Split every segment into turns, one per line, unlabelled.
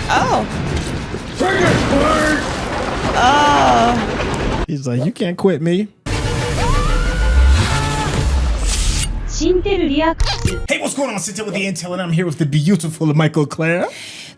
Oh. Oh.
He's like, you can't quit me. Hey, what's going on, Syntell with the Intel, and I'm here with the beautiful Mikel Claire.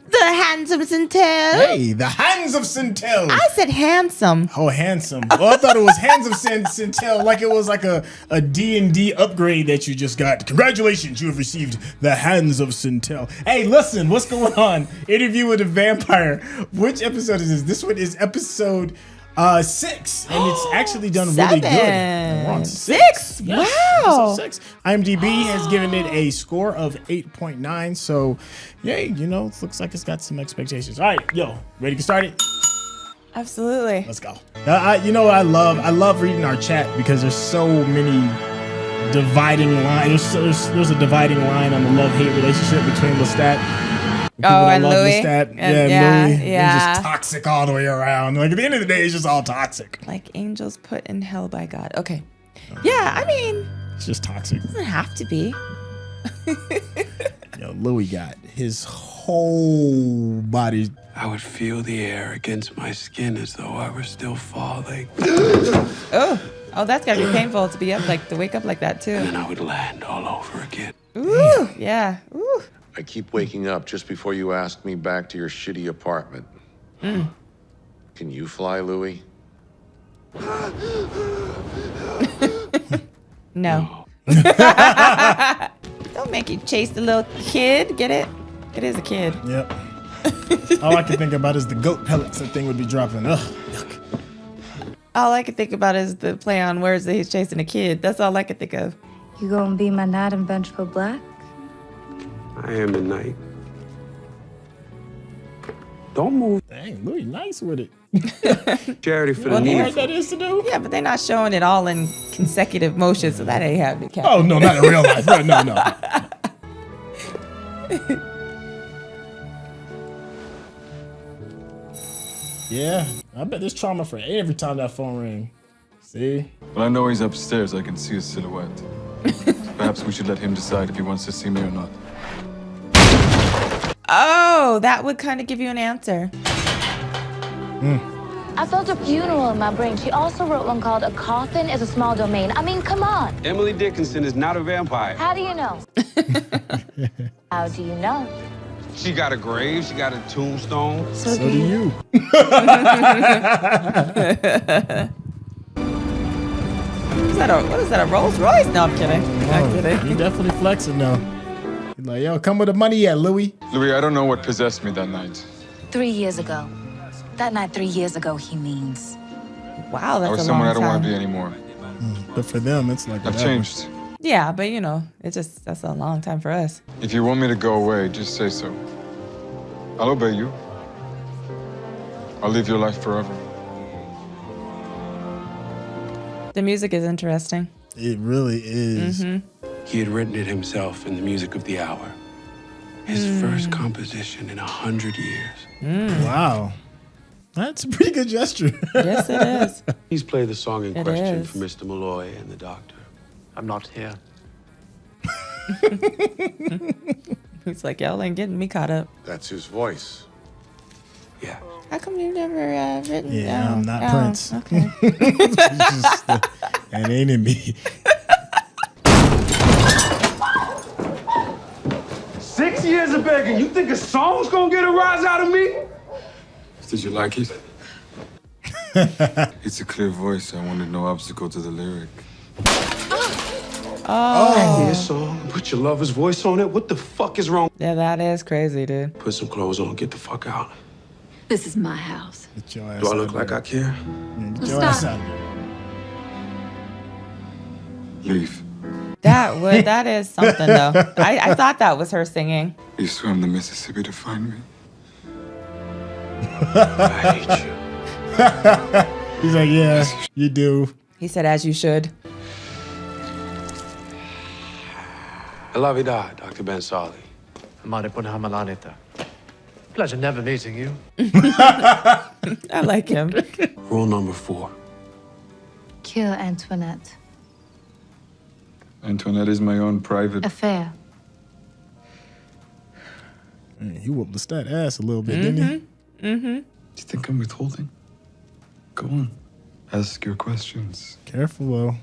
The handsome Syntell.
Hey, the hands of Syntell.
I said handsome.
Oh, handsome. Well, I thought it was hands of Syntell, like it was like a D&D upgrade that you just got. Congratulations, you have received the hands of Syntell. Hey, listen, what's going on? Interview with a Vampire. Which episode is this? This one is episode 6, and it's actually done really good. We're on 6. Yes,
Wow.
6. IMDb has given it a score of 8.9. So, yay, you know, it looks like it's got some expectations. All right, yo, ready to get started?
Absolutely.
Let's go. You know what I love? I love reading our chat because there's so many dividing lines. There's a dividing line on the love-hate relationship between Lestat.
And Louis.
Lestat.
Yeah,
Louis.
yeah.
They're just toxic all the way around. Like at the end of the day, it's just all toxic.
Like angels put in hell by God. Okay. Yeah, I mean,
It's just toxic.
it doesn't have to be.
Yo, Louis got his whole body.
I would feel the air against my skin as though I were still falling.
Oh, that's gotta be painful to be up to wake up like that too.
And I would land all over again.
Ooh, yeah. Ooh.
I keep waking up just before you ask me back to your shitty apartment. Can you fly, Louis?
No. Don't make you chase the little kid. Get it? It is a kid.
Yep. All I can think about is the goat pellets that thing would be dropping. Ugh, yuck.
All I can think about is the play on words that he's chasing a kid. That's all I can think of.
You gonna be my knight in vengeful black?
I am the knight. Don't move.
Dang, Louis nice with it.
Charity for the
What
needy.
hard that is to do?
Yeah, but they're not showing it all in consecutive motion, so that ain't happening. Captain.
Oh, no, not in real life. No. Yeah, I bet there's trauma for every time that phone ring. See?
Well, I know he's upstairs. I can see his silhouette. Perhaps we should let him decide if he wants to see me or not.
Oh, that would kind of give you an answer.
I felt a funeral in my brain. She also wrote one called A Coffin is a Small Domain. I mean, come on.
Emily Dickinson is not a vampire.
How do you know? How do you know?
She got a grave. She got a tombstone.
So do you.
What is that, a Rolls Royce? No, I'm kidding. I'm kidding.
You definitely flexing though. He's like, yo, come with the money yet, Louis.
Louis, I don't know what possessed me that night.
3 years ago. That night 3 years ago, he means.
Wow,
I
that's
was
a
someone
long
I don't want
time.
to be anymore.
But for them, it's like
I've
whatever.
changed.
Yeah, but you know, that's a long time for us.
If you want me to go away, just say so. I'll obey you. I'll live your life forever.
The music is interesting.
It really is.
He had written it himself in the music of the hour. His first composition in 100 years.
Wow. That's a pretty good gesture.
Yes, it is.
He's played the song in
It
question
is.
for Mr. Malloy and the doctor. I'm not here.
He's like, y'all ain't getting me caught up.
That's his voice.
Yeah.
How come you've never written?
Yeah, I'm not Prince.
Okay.
It's just, that ain't in me.
6 years of begging. You think a song's gonna get a rise out of me?
Did you like it? It's a clear voice. I wanted no obstacle to the lyric.
I hear a song, put your lover's voice on it. What the fuck is wrong?
Yeah, that is crazy, dude.
Put some clothes on, get the fuck out.
This is my house.
Get your ass
Do I
out
look
of
like
there.
I care?
Get your ass out of there.
Leave.
That is something though. I thought that was her singing.
You swam the Mississippi to find me.
I hate you.
He's like, yeah, you do.
He said, as you should.
I love you, Dr. Ben Sali.
Pleasure never meeting you.
I like him.
Rule number 4.
Kill Antoinette.
Antoinette is my own private.
Affair.
Man, he whooped Lestat ass a little bit, didn't he?
Do you think I'm withholding? Go on. Ask your questions.
Careful, though.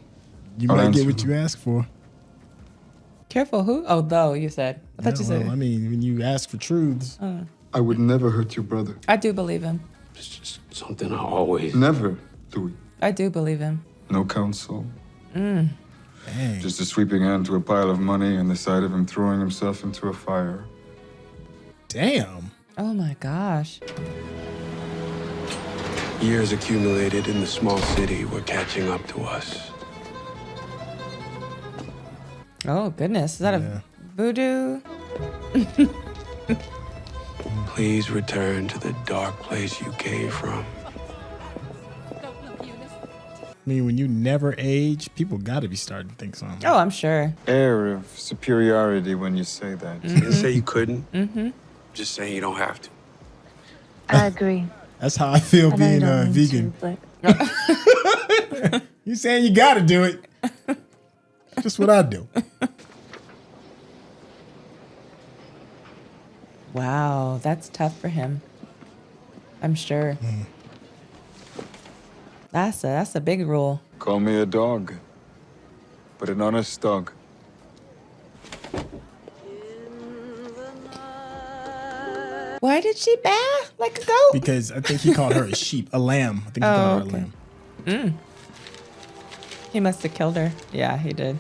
You
I'll
might get
answer
what
them.
you ask for.
Careful, who? Oh, though, you said. I thought you said.
I mean, when you ask for truths.
I would never hurt your brother.
I do believe him.
It's just something I always.
Never, Louis.
I do believe him.
No counsel.
Dang.
Just a sweeping hand to a pile of money and the sight of him throwing himself into a fire.
Damn.
Oh my gosh.
Years accumulated in the small city were catching up to us.
Oh goodness. Is that
Yeah.
a voodoo?
Please return to the dark place you came from.
I mean, when you never age, people got to be starting to think something.
Oh, I'm sure.
Air of superiority when you say that.
Didn't say you couldn't. Just saying you don't have to.
I agree.
That's how I feel
I know you
being
don't mean
vegan.
to, but
You saying you got to do it. Just what I do.
Wow, that's tough for him. I'm sure. That's a big rule.
Call me a dog, but an honest dog.
Why did she baa like a goat?
Because I think he called her a sheep, a lamb. I think he called her a lamb.
He must have killed her. Yeah, he did.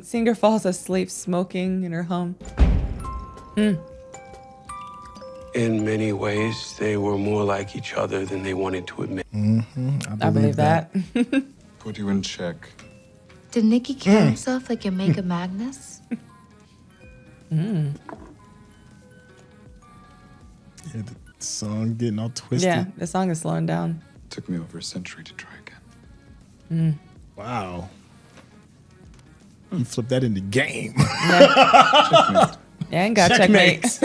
Singer falls asleep smoking in her home.
In many ways, they were more like each other than they wanted to admit.
I believe that.
Put you in check.
did Nicky kill himself like your maker Magnus?
Yeah, the song getting all twisted.
Yeah, the song is slowing down.
Took me over a century to try again.
Wow. You flipped that into game.
Yeah, ain't got checkmate.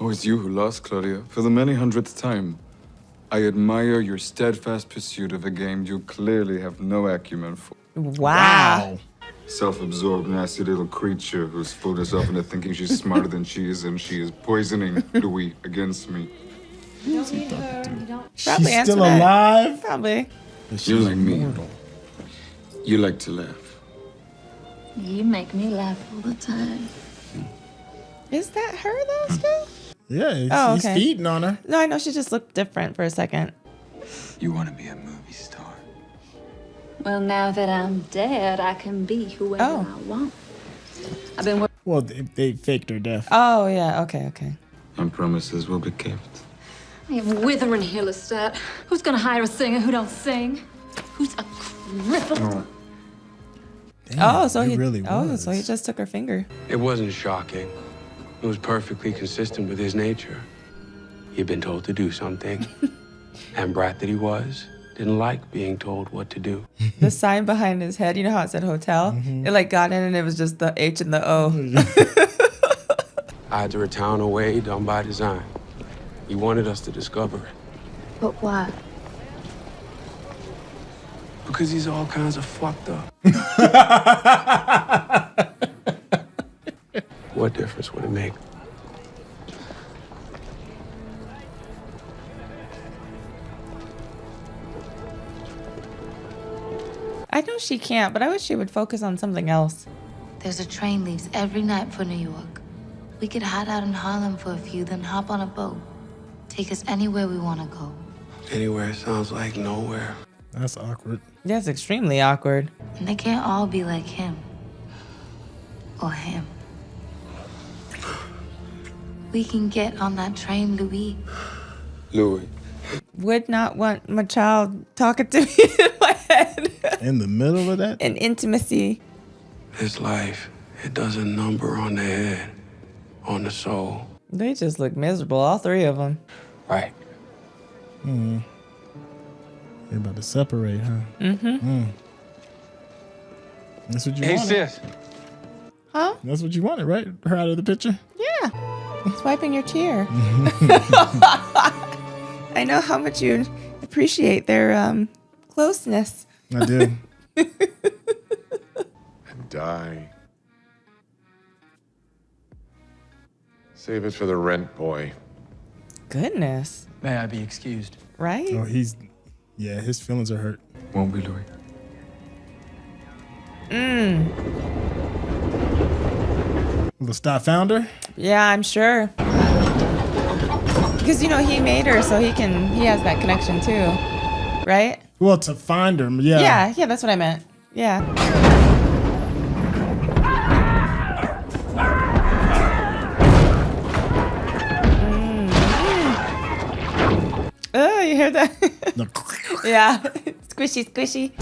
Oh, it's you who lost, Claudia. For the many hundredth time. I admire your steadfast pursuit of a game you clearly have no acumen for.
Wow.
Self-absorbed, nasty little creature who's fooled herself into thinking she's smarter than she is, and she is poisoning Louis against me.
Probably
She's
answer
still
that.
alive.
Probably.
You're like me. You like to laugh.
You make me laugh all the time.
Is that her though still?
Yeah,
Oh,
he's
okay.
feeding on her.
No, I know she just looked different for a second.
You want to be a movie star.
Well, now that I'm dead, I can be whoever
Oh.
I want. I've been working.
Well, they faked her death.
Oh yeah, okay.
And promises will be kept.
I am withering here, Lestat. Who's gonna hire a singer who don't sing? Who's a cripple?
Damn,
So
it
he
really was.
so he just took her finger.
It wasn't shocking. It was perfectly consistent with his nature. He'd been told to do something. And brat that he was, didn't like being told what to do.
The sign behind his head, you know how it said hotel? It like got in and it was just the H and the O.
I had to return away, done by design. He wanted us to discover it.
But why?
Because he's all kinds of fucked up. What difference would it make?
I know she can't, but I wish she would focus on something else.
There's a train leaves every night for New York. We could hide out in Harlem for a few, then hop on a boat. Take us anywhere we want to go.
Anywhere sounds like nowhere.
That's awkward.
That's extremely awkward.
And they can't all be like him. Or him. We can get on that train, Louis.
Louis.
Would not want my child talking to me in my head.
In the middle of that?
In intimacy.
This life, it does a number on the head, on the soul.
They just look miserable, all three of them.
Right.
They're about to separate, huh? That's what you
Hey,
wanted.
sis.
Huh?
That's what you wanted, right? Her out of the picture?
Yeah. It's wiping your tear. I know how much you appreciate their closeness.
I do.
die. Save it for the rent boy.
Goodness.
May I be excused?
Right?
Oh, his feelings are hurt.
Won't we, Louis?
Lestat found her?
Yeah, I'm sure. Because, he made her, so he has that connection too. Right?
Well, to find her, yeah.
Yeah, that's what I meant. Yeah. Oh, you heard that?
No.
Yeah. Squishy, squishy.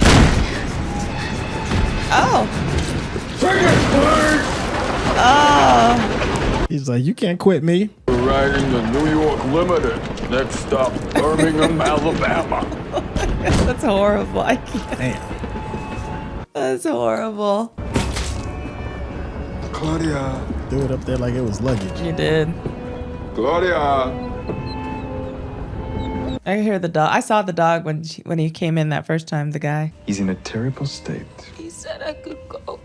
Oh. Oh.
He's like, you can't quit me.
We're riding the New York Limited. Next stop, Birmingham, Alabama.
That's horrible. I can't.
Damn.
That's horrible.
Claudia.
Threw it up there like it was luggage.
You did.
Claudia.
I hear the dog. I saw the dog when he came in that first time, the guy.
He's in a terrible state.
He said I could go.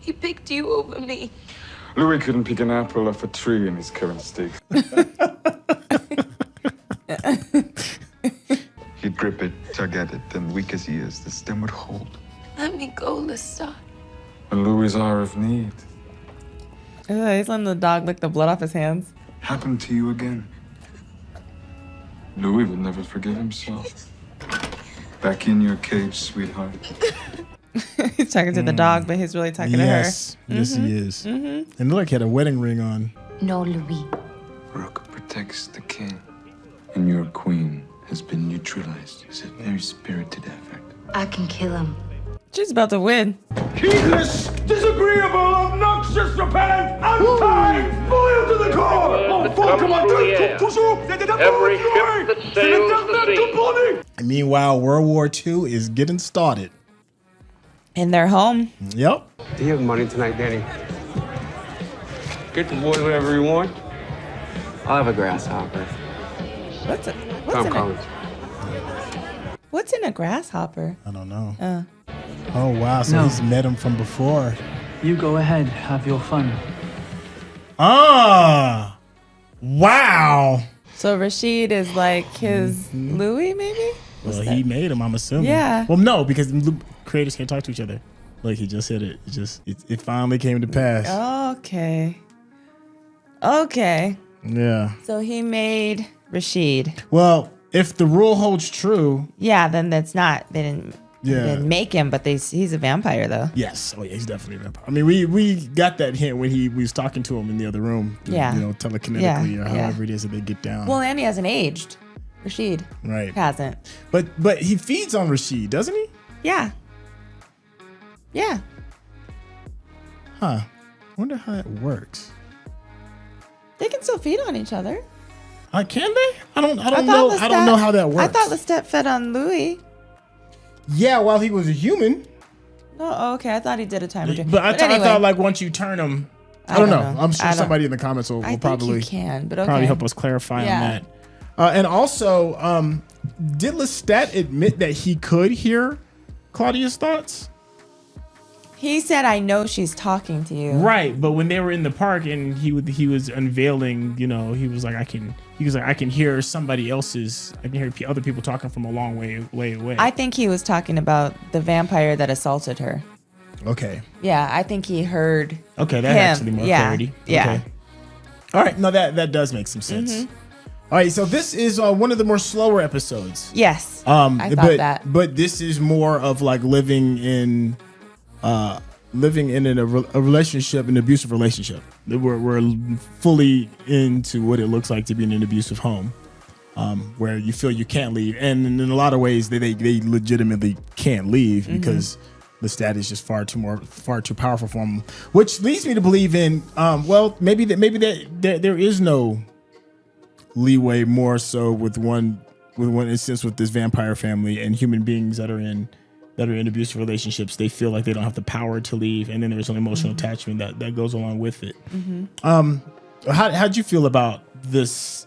He picked you over me.
Louis couldn't pick an apple off a tree in his current state. He'd grip it, tug at it, and weak as he is, the stem would hold.
Let me go, Lestat.
A Louis' hour of need.
He's letting the dog lick the blood off his hands.
Happened to you again. Louis will never forgive himself. Back in your cage, sweetheart.
He's talking to the dog, but he's really talking to her.
Yes, he is. And look, he had a wedding ring on.
No, Louis.
Rook protects the king, and your queen has been neutralized. It's a very spirited effort.
I can kill him.
She's about to win.
Heedless, disagreeable, obnoxious, repellent, unkind, loyal to the core.
Every ship that sails the sea.
And meanwhile, World War II is getting started.
And they're home.
Yep.
Do you have money tonight, Danny? Get the boys whatever you want. I'll have a grasshopper.
What's in a grasshopper?
I don't know. Oh, wow. So he's met him from before.
You go ahead. Have your fun.
Ah. Wow.
So Rashid is like his Louis, maybe?
Well, he made him, I'm assuming.
Yeah.
Well, no, because creators can't talk to each other. Like he just said it. It finally came to pass.
Okay.
Yeah.
So he made Rashid.
Well, if the rule holds true.
Yeah, then that's not. They didn't make him, but he's a vampire though.
Yes. Oh yeah, he's definitely a vampire. I mean, we got that hint when we was talking to him in the other room.
Yeah.
Telekinetically or however it is that they get down.
Well, and he hasn't aged. Rashid.
Right.
Hasn't.
But he feeds on Rashid, doesn't he?
Yeah. Yeah.
Huh. Wonder how that works.
They can still feed on each other.
Can they? I don't know. I don't know how that works.
I thought Lestat fed on Louis.
Yeah, while he was a human.
Oh, okay. I thought he did a time or two.
But I thought like once you turn him, I don't know. I'm sure somebody in the comments will probably probably help us clarify on that. And also, did Lestat admit that he could hear Claudia's thoughts?
He said, "I know she's talking to you."
Right, but when they were in the park and he was unveiling, he was like, I can hear somebody else's. I can hear other people talking from a long way away.
I think he was talking about the vampire that assaulted her.
Okay.
Yeah, I think he heard.
Okay, that actually more clarity.
Yeah.
Okay. All right, no, that does make some sense. Mm-hmm. All right, so this is one of the more slower episodes.
Yes. I thought that.
But this is more of like living in a relationship, an abusive relationship. We're fully into what it looks like to be in an abusive home, where you feel you can't leave, and in a lot of ways they legitimately can't leave because Lestat is just far too powerful for him. Which leads me to believe in maybe there is no leeway, more so with one instance with this vampire family and human beings that are in abusive relationships. They feel like they don't have the power to leave, and then there's an emotional attachment that goes along with it. How'd you feel about this,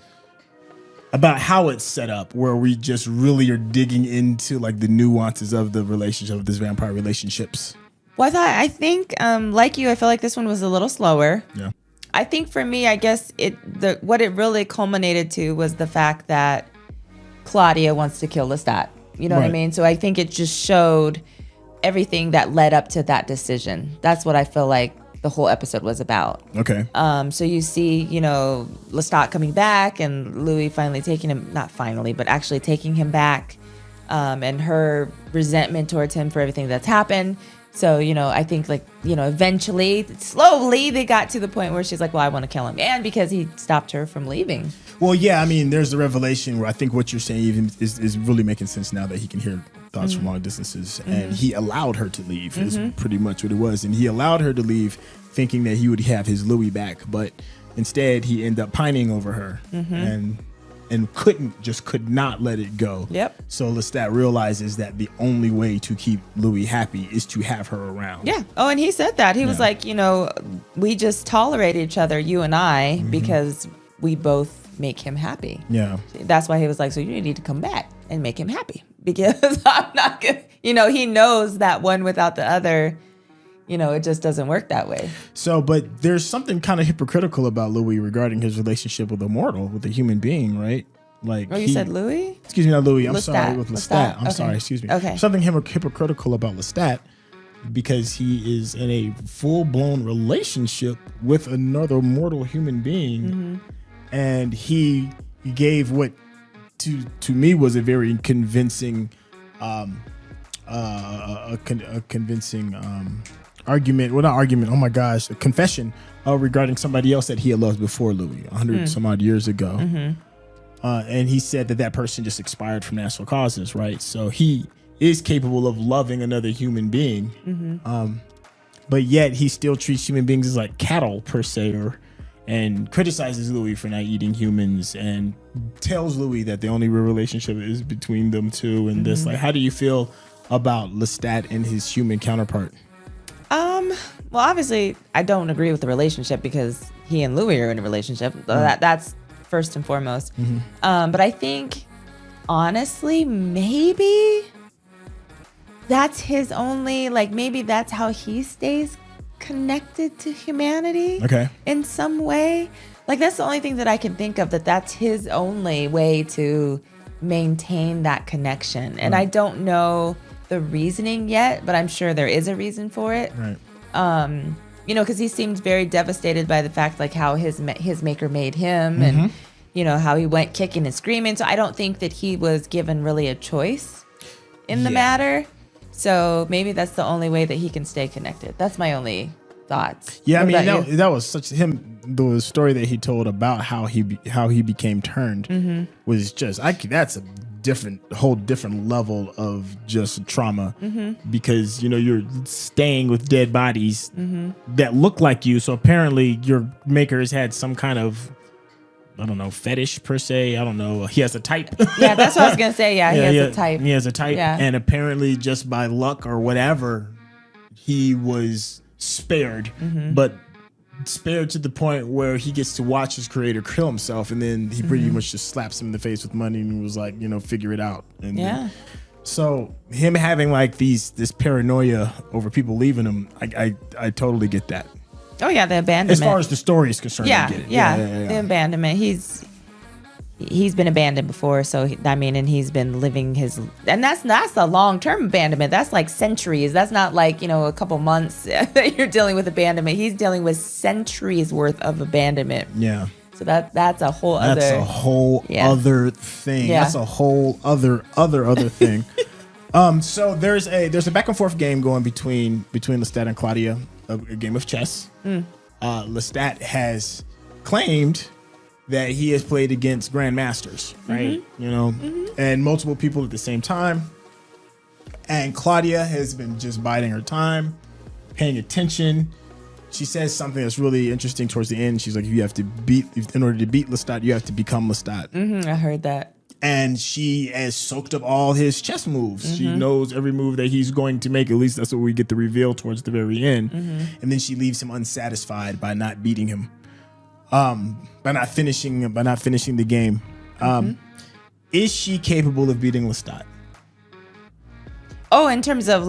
about how it's set up, where we just really are digging into like the nuances of the relationship, of this vampire relationships?
Well, I think, like you, I feel like this one was a little slower.
Yeah.
I think for me, I guess what it really culminated to was the fact that Claudia wants to kill Lestat. You know what I mean? So I think it just showed everything that led up to that decision. That's what I feel like the whole episode was about.
Okay.
So you see, Lestat coming back and Louis finally taking him, not finally, but actually taking him back, and her resentment towards him for everything that's happened. So, I think eventually, slowly, they got to the point where she's like, well, I want to kill him. And because he stopped her from leaving.
Well, yeah, I mean, there's the revelation where I think what you're saying even is really making sense now that he can hear thoughts from long distances. And he allowed her to leave is pretty much what it was. And he allowed her to leave thinking that he would have his Louis back. But instead, he ended up pining over her and could not let it go.
Yep.
So Lestat realizes that the only way to keep Louis happy is to have her around.
Yeah. Oh, and he said that. He was like, we just tolerate each other, you and I, because we both make him happy.
Yeah.
That's why he was like, so you need to come back and make him happy, because I'm not gonna, he knows that one without the other, it just doesn't work that way.
So, but there's something kind of hypocritical about Louis regarding his relationship with a mortal, with a human being, right? Like,
you said Louis?
Excuse me, not Louis. I'm
Lestat.
sorry, with Lestat. I'm
Okay.
sorry, excuse me.
Okay.
Something hypocritical about Lestat, because he is in a full-blown relationship with another mortal human being, and he gave what to me was a very convincing argument. Well, not argument. Oh my gosh, a confession regarding somebody else that he had loved before Louis, 100 some odd years ago. And he said that person just expired from natural causes, right? So he is capable of loving another human being, but yet he still treats human beings as like cattle per se, and criticizes Louis for not eating humans, and tells Louis that the only real relationship is between them two. And this, like, how do you feel about Lestat and his human counterpart?
Well, obviously, I don't agree with the relationship because he and Louis are in a relationship. That's first and foremost. But I think, honestly, maybe that's his only, maybe that's how he stays connected to humanity.
Okay.
In some way. That's the only thing that I can think of, that's his only way to maintain that connection. And I don't know the reasoning yet, but I'm sure there is a reason for it.
Right.
Because he seemed very devastated by the fact how his maker made him, and how he went kicking and screaming. So I don't think that he was given really a choice in the matter. So maybe that's the only way that he can stay connected. That's my only thoughts.
Yeah,
What
I
about
mean
you?
that was such the story that he told about how he became turned was just that's a whole different level of just trauma, because you're staying with dead bodies that look like you. So apparently your maker has had some kind of, I don't know, fetish per se. I don't know. He has a type.
Yeah, that's what I was gonna say. Yeah, he has a type.
He has a type,
Yeah.
and apparently just by luck or whatever, he was spared, but spared to the point where he gets to watch his creator kill himself, and then he pretty much just slaps him in the face with money and was like, figure it out. And
Yeah.
so him having this paranoia over people leaving him, I totally get that.
Oh yeah, the abandonment.
As far as the story is concerned, I
yeah,
get it.
yeah, the abandonment. He's been abandoned before, so and he's been living his, and that's a long-term abandonment. That's like centuries. That's not a couple months that you're dealing with abandonment. He's dealing with centuries worth of abandonment.
Yeah.
So that's a whole other.
That's a whole other thing.
Yeah.
That's a whole other thing. So there's a back and forth game going between Lestat and Claudia, a game of chess. Lestat has claimed that he has played against grandmasters, right? And multiple people at the same time. And Claudia has been just biding her time, paying attention. She says something that's really interesting towards the end. She's like, in order to beat Lestat, you have to become Lestat.
I heard that.
And she has soaked up all his chess moves. She knows every move that he's going to make. At least that's what we get the reveal towards the very end. And then she leaves him unsatisfied by not beating him. By not finishing the game. Is she capable of beating Lestat?
Oh, in terms of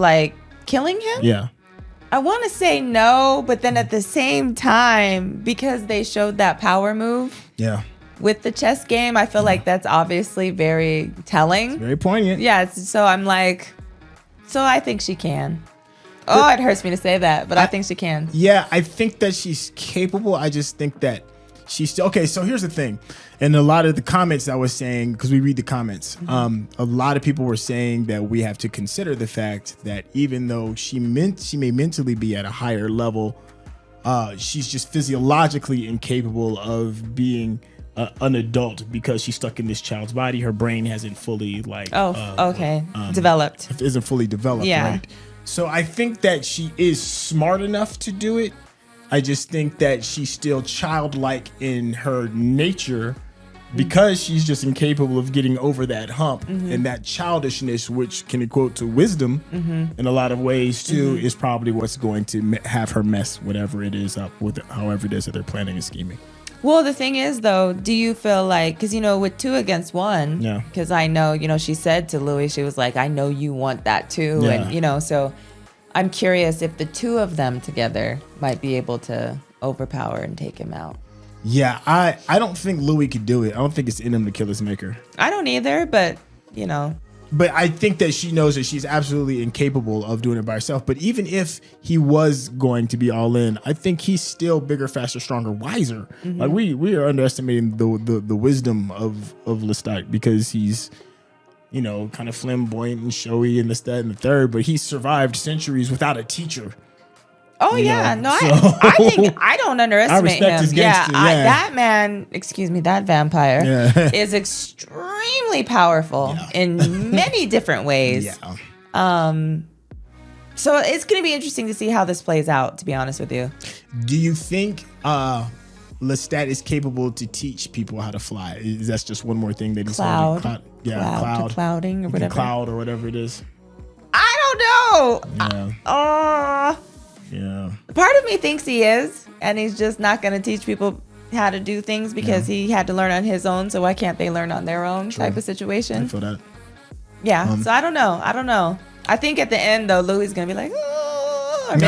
killing him?
Yeah.
I want to say no, but then at the same time, because they showed that power move with the chess game, I feel like that's obviously very telling.
It's very poignant.
Yeah, so I'm like, so I think she can. Oh, it hurts me to say that, but I think she can.
Yeah, I think that she's capable. I just think that she's still... Okay, so here's the thing. And a lot of the comments I was saying, because we read the comments, a lot of people were saying that we have to consider the fact that even though she may mentally be at a higher level, she's just physiologically incapable of being an adult because she's stuck in this child's body. Her brain hasn't fully
developed.
Isn't fully developed, right? So I think that she is smart enough to do it. I just think that she's still childlike in her nature because she's just incapable of getting over that hump. And that childishness, which can equate to wisdom in a lot of ways too, is probably what's going to have her mess whatever it is up with however it is that they're planning and scheming.
Well, the thing is, though, do you feel like, because, with 2 against 1, because I know, she said to Louis, she was like, I know you want that too. Yeah. And, so I'm curious if the 2 of them together might be able to overpower and take him out.
Yeah, I don't think Louis could do it. I don't think it's in him to kill his maker.
I don't either, but,
But I think that she knows that she's absolutely incapable of doing it by herself. But even if he was going to be all in, I think he's still bigger, faster, stronger, wiser. Like we are underestimating the wisdom of Lestat because he's, kind of flamboyant and showy and this, that, and the third. But he survived centuries without a teacher.
Oh yeah, no, I think I don't underestimate him. That man, that vampire is extremely powerful in many different ways. So it's going to be interesting to see how this plays out, to be honest with you.
Do you think Lestat is capable to teach people how to fly? Is that just one more thing that he's
clouding or whatever.
Cloud or whatever it is.
I don't know.
Yeah.
Part of me thinks he is, and he's just not going to teach people how to do things because he had to learn on his own. So why can't they learn on their own type of situation?
I feel that.
Yeah. So I don't know. I think at the end though, Louis is going to be like, oh, or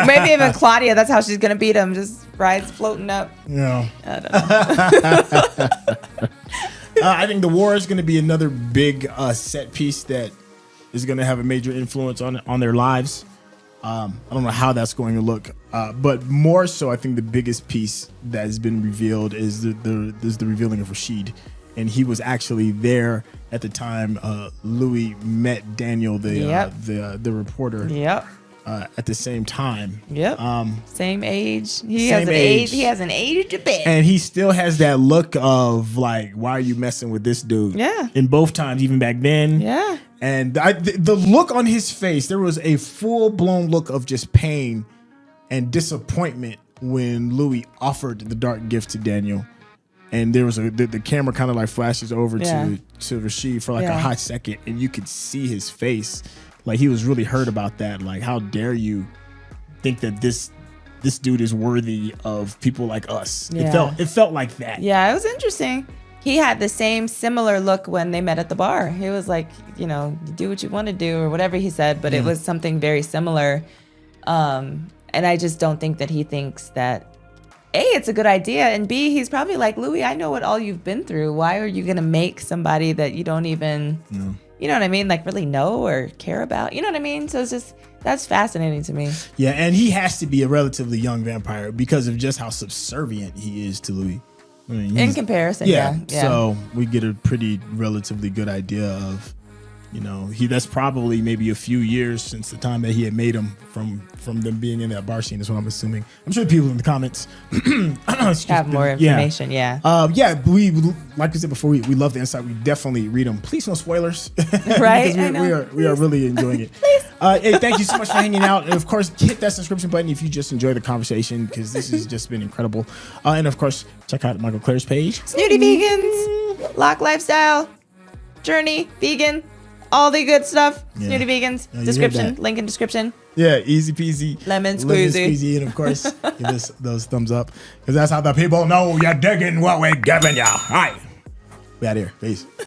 maybe even Claudia. That's how she's going to beat him. Just rides floating up.
Yeah.
I don't know.
I think the war is going to be another big set piece that is going to have a major influence on their lives. I don't know how that's going to look, but more so, I think the biggest piece that has been revealed is the revealing of Rashid, and he was actually there at the time Louis met Daniel, the reporter.
Yep.
At the same time.
Yep. Same age. He has an age to bet.
And he still has that look of like, why are you messing with this dude?
Yeah.
In both times, even back then.
Yeah.
And the look on his face, there was a full-blown look of just pain and disappointment when Louis offered the dark gift to Daniel. And there was the camera kind of like flashes over to Rashid for like a hot second, and you could see his face. Like he was really hurt about that. Like, how dare you think that this dude is worthy of people like us?
Yeah.
It felt like that.
Yeah, it was interesting. He had the similar look when they met at the bar. He was like, do what you want to do or whatever he said, but it was something very similar. And I just don't think that he thinks that, A, it's a good idea, and B, he's probably like, Louis, I know what all you've been through. Why are you going to make somebody that you don't even, you know what I mean, like really know or care about? You know what I mean? So it's just, that's fascinating to me.
Yeah, and he has to be a relatively young vampire because of just how subservient he is to Louis. I mean,
in comparison, yeah.
So we get a pretty relatively good idea of, that's probably maybe a few years since the time that he had made him from them being in that bar scene is what I'm assuming. I'm sure people in the comments
have more information.
We like I said before, we love the insight. We definitely read them. Please no spoilers.
Right?
we are really enjoying it. Hey, thank you so much for hanging out. And of course, hit that subscription button if you just enjoy the conversation, because this has just been incredible. And of course, check out Mikel Claire's page.
Snooty Vegans, Lock Lifestyle, Journey, Vegan, all the good stuff. Snooty Vegans, description, link in description.
Yeah, easy peasy.
Lemon squeezy.
And of course, give us those thumbs up, because that's how the people know you're digging what we're giving you. All right. We out here. Peace.